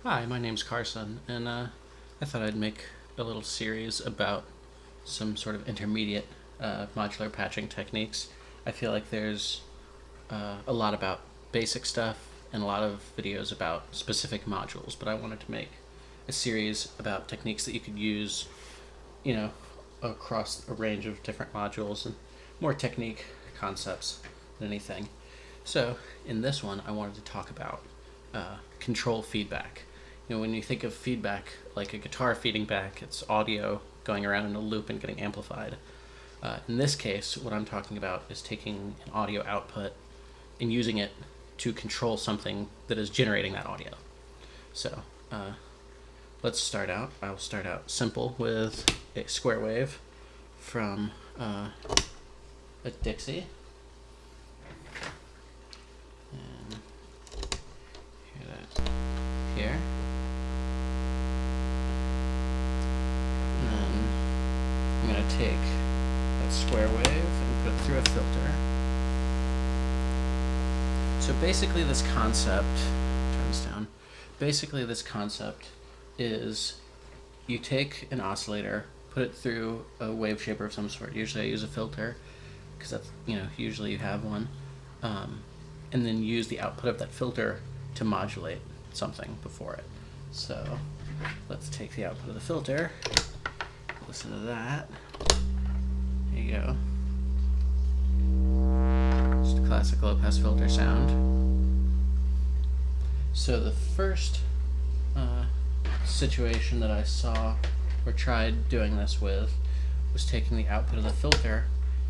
Hi, my name's Carson, and I thought I'd make a little series about some sort of intermediate modular patching techniques. I feel like there's a lot about basic stuff and a lot of videos about specific modules, but I wanted to make a series about techniques that you could use, across a range of different modules and more technique concepts than anything. So in this one, I wanted to talk about control feedback. When you think of feedback like a guitar feeding back, it's audio going around in a loop and getting amplified. In this case, what I'm talking about is taking an audio output and using it to control something that is generating that audio. So let's start out. I'll start out simple with a square wave from a Dixie. And hear that here. And then I'm going to take that square wave and put it through a filter. So basically this concept, turn this down, basically this concept is you take an oscillator, put it through a wave shaper of some sort. Usually I use a filter because that's, usually you have one. And then use the output of that filter to modulate something before it. So let's take the output of the filter, listen to that. There you go. Just a classic low pass filter sound. So the first situation that I saw or tried doing this with was taking the output of the filter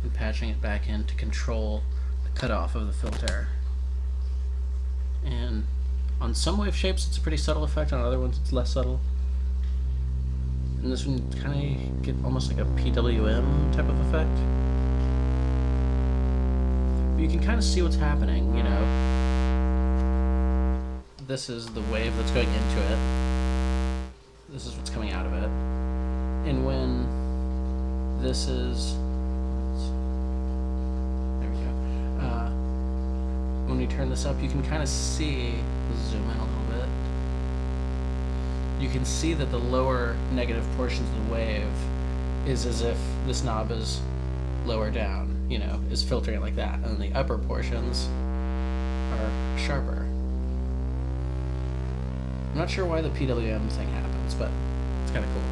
and patching it back in to control the cutoff of the filter. And on some wave shapes it's a pretty subtle effect, on other ones it's less subtle. And this one kind of get almost like a PWM type of effect. But you can kind of see what's happening, This is the wave that's going into it. This is what's coming out of it. And when this is... There we go. When we turn this up, you can kind of see... Zoom in a little bit. You can see that the lower negative portions of the wave is as if this knob is lower down, is filtering it like that. And then the upper portions are sharper. I'm not sure why the PWM thing happens, but it's kind of cool.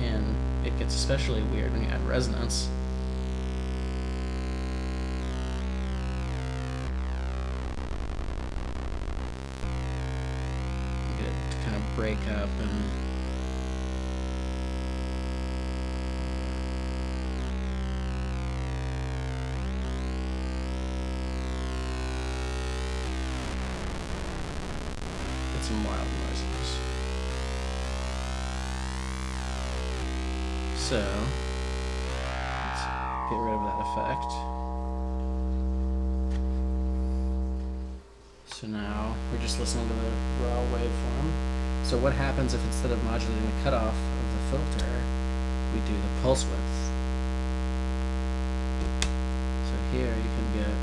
And it gets especially weird when you add resonance. You get it to kind of break up and some wild noises. So let's get rid of that effect. So now we're just listening to the raw waveform. So what happens if instead of modulating the cutoff of the filter, we do the pulse width? So here you can get...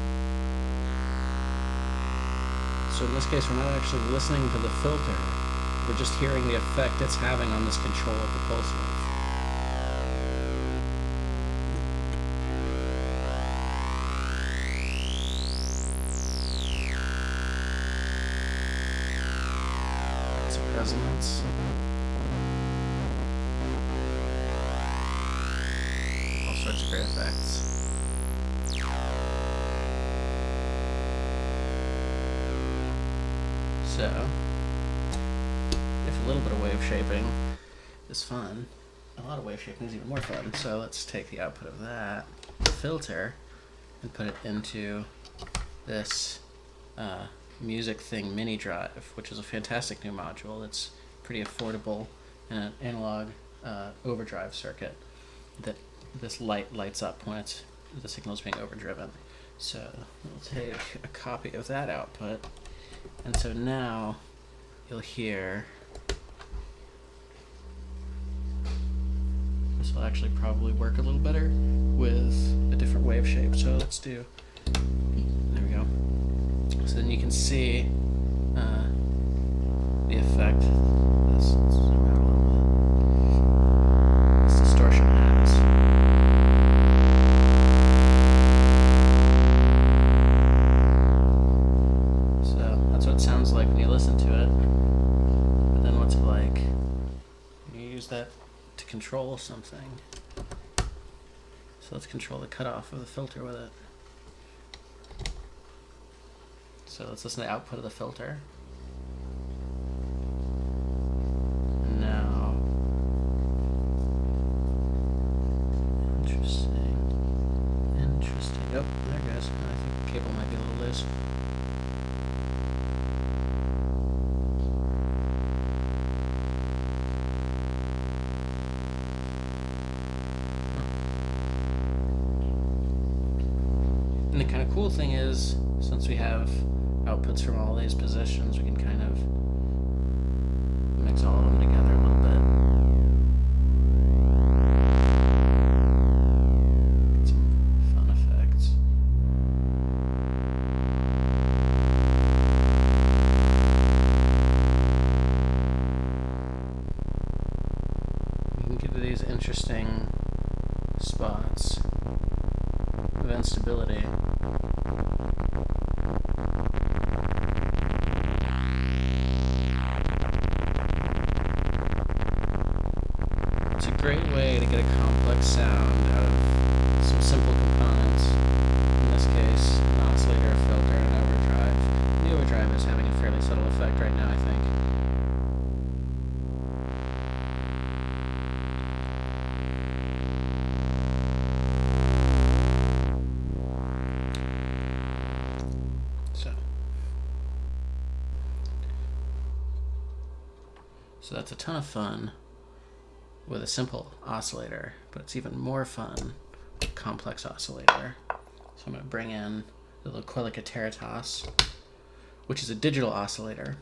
So in this case, we're not actually listening to the filter. We're just hearing the effect it's having on this control of the pulse width. Some resonance. All sorts of great effects. So, if a little bit of wave shaping is fun, a lot of wave shaping is even more fun. So let's take the output of that filter and put it into this Music Thing mini drive, which is a fantastic new module. It's pretty affordable in an analog overdrive circuit that this light lights up when the signal is being overdriven. So we'll take a copy of that output. And so now you'll hear, this will actually probably work a little better with a different wave shape. So let's do, there we go. So then you can see the effect when you listen to it. But then what's it like? You use that to control something. So let's control the cutoff of the filter with it. So let's listen to the output of the filter. And now, interesting. Oh, there it goes. I think the cable might be a little loose. And the kind of cool thing is, since we have outputs from all these positions, we can kind of mix all of them together a little bit. Get some fun effects. You can get to these interesting spots of instability. It's a great way to get a complex sound out of some simple components. In this case, an oscillator, a filter, and an overdrive. The overdrive is having a fairly subtle effect right now, I think. So that's a ton of fun with a simple oscillator, but it's even more fun with a complex oscillator. So I'm going to bring in the Loquelic Iteritas, which is a digital oscillator,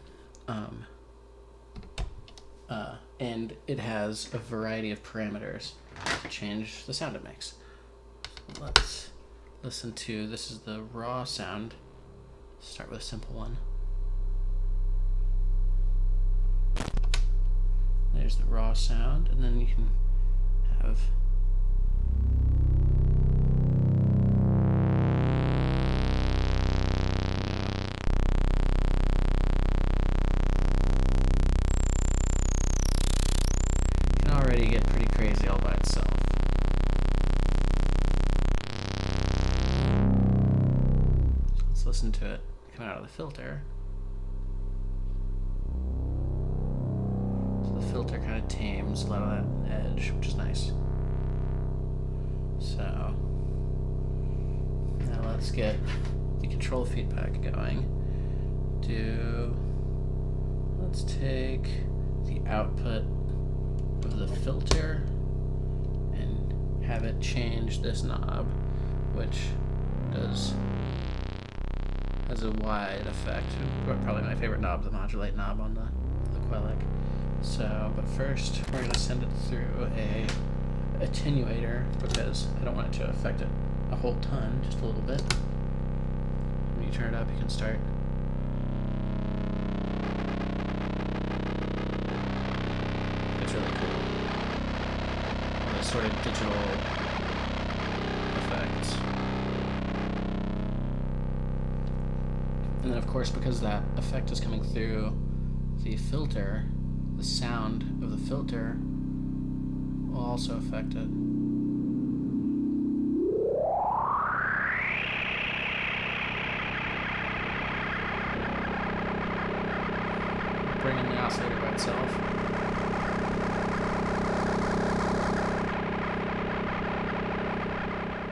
and it has a variety of parameters to change the sound it makes. So let's listen to, this is the raw sound. Start with a simple one. There's the raw sound, and then you can have it can already get pretty crazy all by itself. So let's listen to it coming out of the filter. Filter kind of tames a lot of that edge, which is nice. So now let's get the control feedback going. Let's take the output of the filter and have it change this knob, which has a wide effect. Probably my favorite knob, the modulate knob on the Loquelic. So, but first we're going to send it through a attenuator because I don't want it to affect it a whole ton, just a little bit. When you turn it up, you can start. It's really cool. All those sort of digital effects. And then of course, because that effect is coming through the filter, the sound of the filter will also affect it. Bring in the oscillator by itself.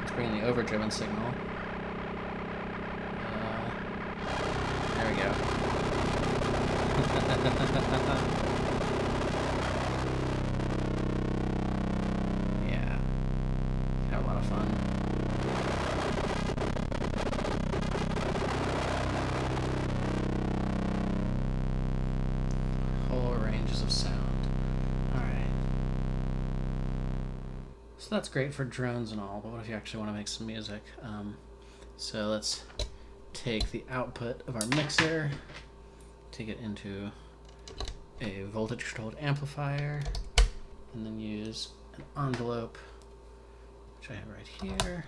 Let's bring in the overdriven signal. There we go. Yeah, have a lot of fun. Whole ranges of sound. All right. So that's great for drones and all, but what if you actually want to make some music? So let's take the output of our mixer, take it into a voltage controlled amplifier, and then use an envelope, which I have right here,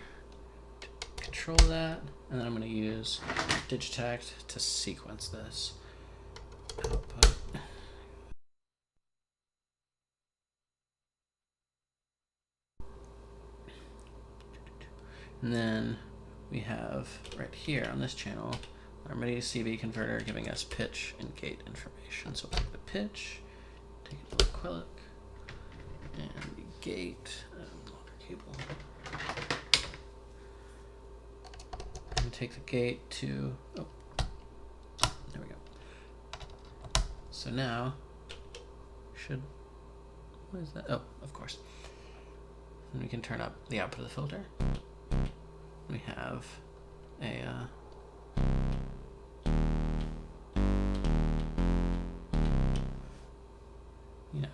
to control that. And then I'm going to use Digitact to sequence this. And then we have right here on this channel our MIDI to CV converter giving us pitch and gate information. So we'll take the pitch, take it to Loquelic, and the gate, longer cable. And take the gate to, oh, there we go. So now, what is that? Oh, of course. And we can turn up the output of the filter. We have a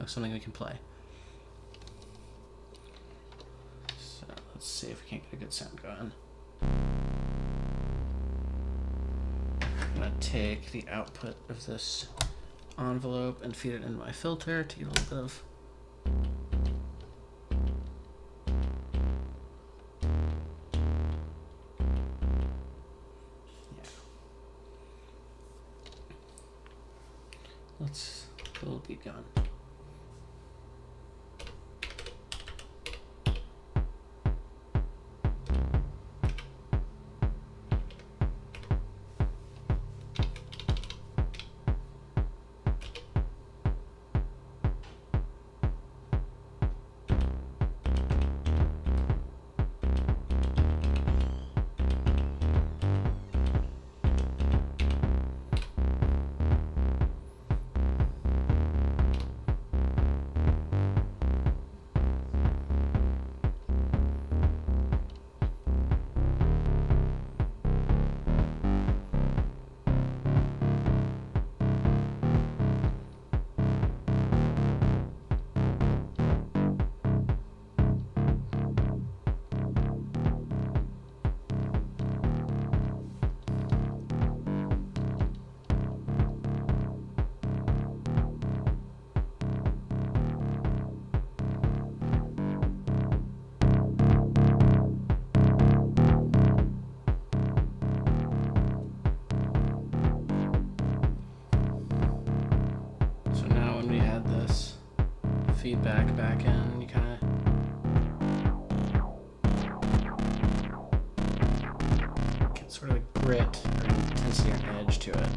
something we can play. So let's see if we can't get a good sound going. I'm gonna take the output of this envelope and feed it into my filter to get a little bit of let's get a little beat going. Feedback back in, you kind of get sort of a grit or intensity or edge to it.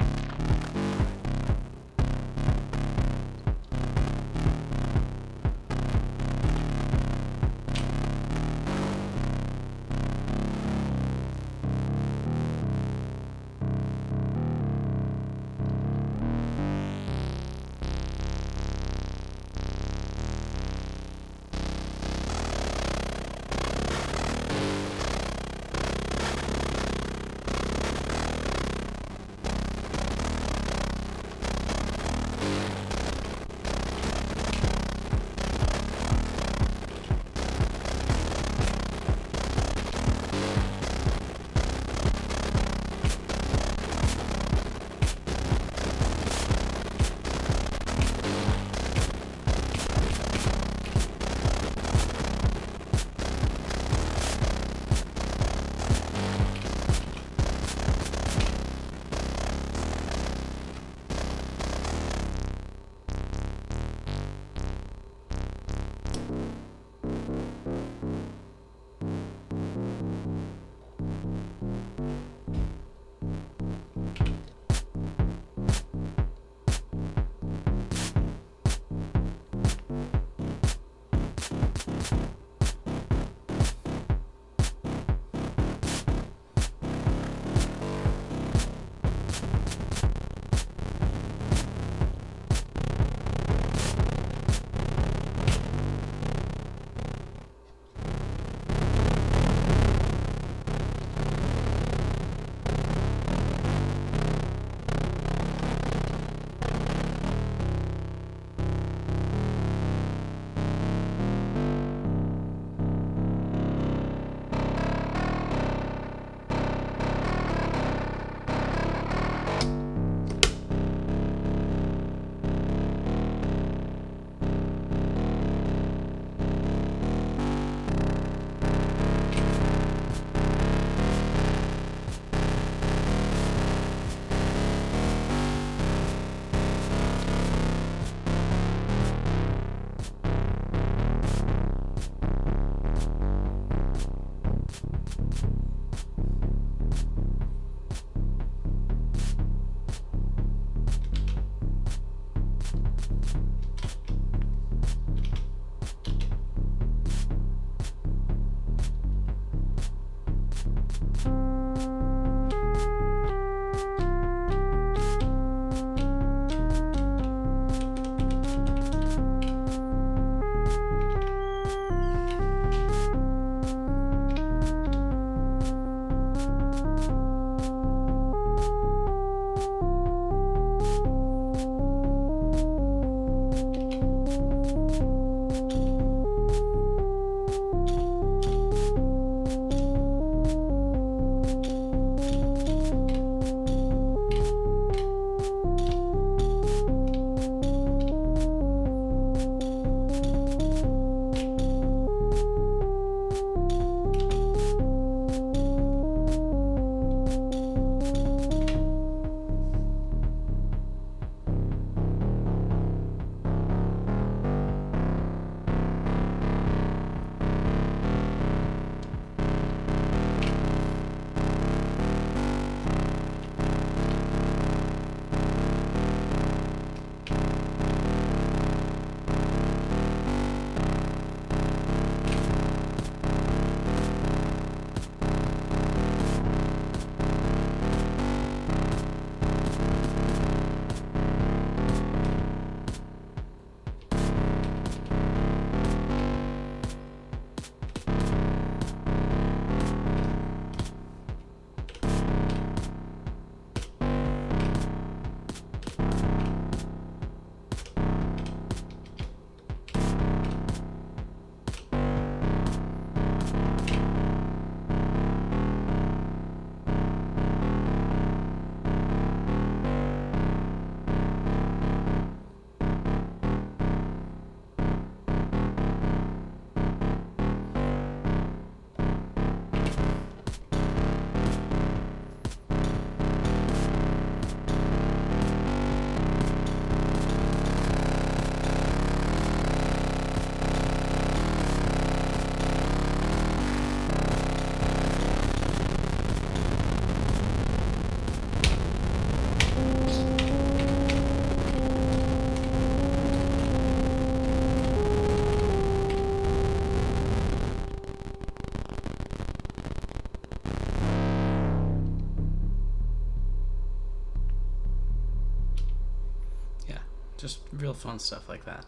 just real fun stuff like that.